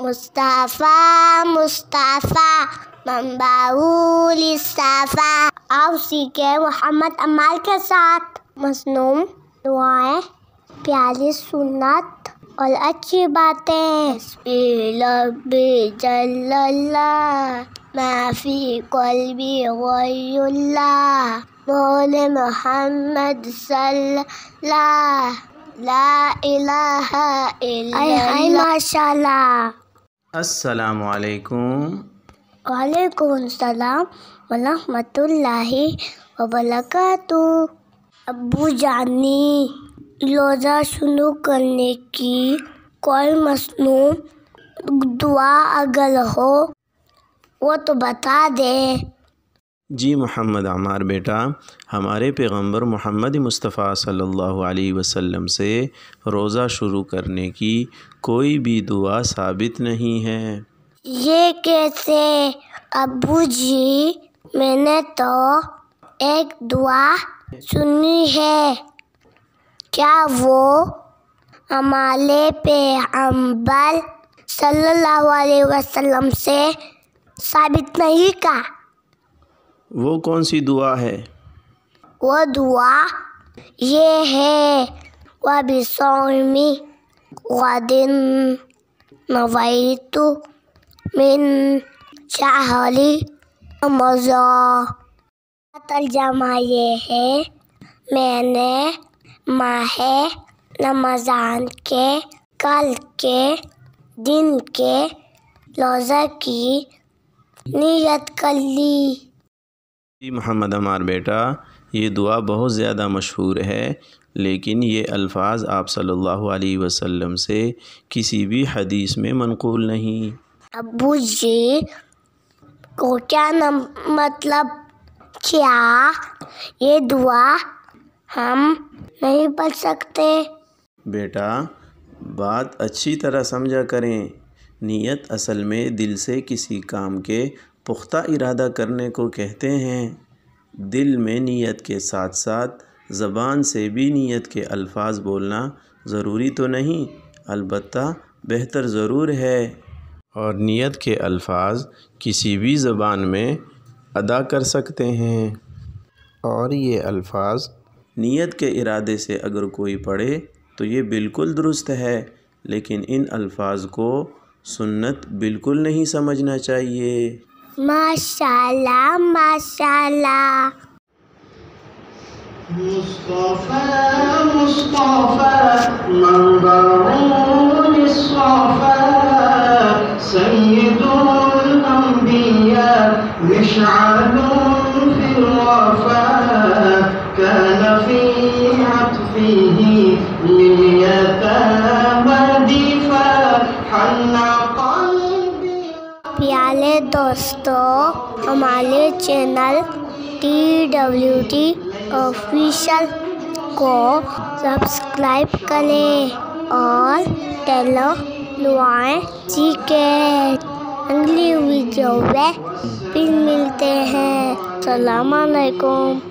مصطفیٰ مصطفیٰ منبعول الصفا۔ آؤ سیکھیں محمد عمار کے ساتھ مصنوع دعائیں، پیاری سنت اور اچھی باتیں۔ حسبی ربی جل اللہ ما فی قلبی غیر اللہ مولى محمد صلی اللہ لا الہ الا اللہ۔ ماشاء اللہ۔ السلام علیکم۔ وعلیکم السلام ورحمۃ اللہ وبرکاتہ۔ ابو جانی، روزہ شروع کرنے کی کوئی مصنوع دعا اگر ہو وہ تو بتا دے۔ جی محمد عمار بیٹا، ہمارے پیغمبر محمد مصطفیٰ صلی اللہ علیہ وسلم سے روزہ شروع کرنے کی کوئی بھی دعا ثابت نہیں ہے۔ یہ کیسے ابو جی؟ میں نے تو ایک دعا سنی ہے، کیا وہ ہمارے پیغمبر صلی اللہ علیہ وسلم سے ثابت نہیں کا؟ وہ کون سی دعا ہے؟ وہ دعا یہ ہے وَبِصَوْمِ غَدٍ نَوَيْتُ مِن شَهْرِ رمضان۔ ترجمہ یہ ہے، میں نے ماہ رمضان کے کل کے دن کے روزہ کی نیت کر لی۔ جی محمد عمار بیٹا، یہ دعا بہت زیادہ مشہور ہے، لیکن یہ الفاظ آپ صلی اللہ علیہ وسلم سے کسی بھی حدیث میں منقول نہیں۔ ابو جی کو کیا مطلب کیا یہ دعا ہم نہیں پڑھ سکتے؟ بیٹا بات اچھی طرح سمجھا کریں، نیت اصل میں دل سے کسی کام کے پختہ ارادہ کرنے کو کہتے ہیں۔ دل میں نیت کے ساتھ ساتھ زبان سے بھی نیت کے الفاظ بولنا ضروری تو نہیں، البتہ بہتر ضرور ہے، اور نیت کے الفاظ کسی بھی زبان میں ادا کر سکتے ہیں، اور یہ الفاظ نیت کے ارادے سے اگر کوئی پڑھے تو یہ بالکل درست ہے، لیکن ان الفاظ کو سنت بالکل نہیں سمجھنا چاہیے۔ ماشاءاللہ ماشاءاللہ۔ مصطفیٰ مصطفیٰ منبعول الصفا سید الانبیاء مشعل فی الوفا كان في عطفه لليتامى دفاع حن قلبي۔ پیارے دوستو، ہمارے چینل TWT آفیشل کو سبسکرائب کریں اور دعائیں سیکھیں۔ اگلی ویڈیو میں پھر ملتے ہیں۔ السلام علیکم۔